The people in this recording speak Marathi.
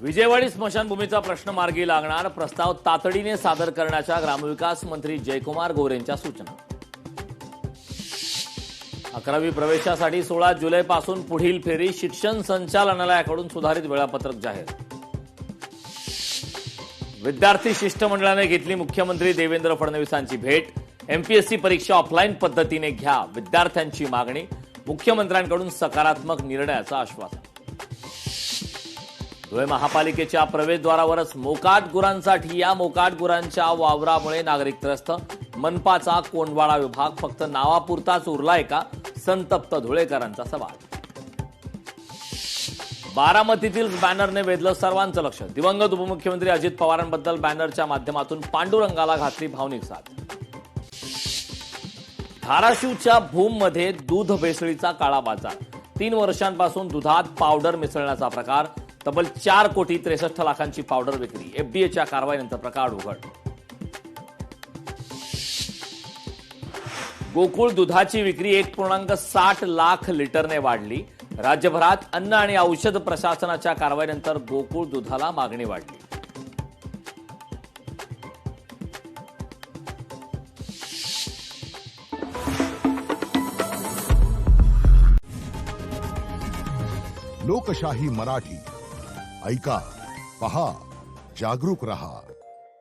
विजयवाडी स्मशानभूमीचा प्रश्न मार्गी लागणार, प्रस्ताव तातडीने सादर करण्याच्या ग्रामविकास मंत्री जयकुमार गोरेंच्या सूचना। 11वी प्रवेशासाठी 16 जुलैपासून पुढील फेरी, शिक्षण संचालनालयाकडून सुधारित वेळापत्रक जाहीर। विद्यार्थी शिष्टमंडळाने घेतली मुख्यमंत्री देवेंद्र फडणवीसांची भेट, एमपीएससी परीक्षा ऑफलाईन पद्धतीने घ्या, विद्यार्थ्यांची मागणी, मुख्यमंत्र्यांकडून सकारात्मक निर्णयाचं आश्वासन। धुळे महापालिकेच्या प्रवेशद्वारावरच मोकाट गुरांसाठी या मोकाट गुरांच्या वावरामुळे नागरिक त्रस्त, मनपाचा कोंडवाडा विभाग फक्त नावापुरताच उरलाय का, संतप्त धुळेकरांचा सवाल। बारामतीतील बॅनरने वेधलं सर्वांचं लक्ष, दिवंगत उपमुख्यमंत्री अजित पवारांबद्दल बॅनरच्या माध्यमातून पांडुरंगाला घातली भावनिक साथ। धाराशिवच्या भूममध्ये दूध भेसळीचा काळा बाजार, 3 वर्षांपासून दुधात पावडर मिसळण्याचा प्रकार, तब्बल 4,63 लाखांची पावडर विक्री, एफडीएच्या कारवाईनंतर प्रकार उघड। गोकुळ दुधाची विक्री 1.60 लाख लिटरने वाढली, राज्यभरात अन्न आणि औषध प्रशासनाच्या कारवाईनंतर गोकुळ दुधाला मागणी वाढली। लोकशाही मराठी ऐका, पहा, जागरूक रहा।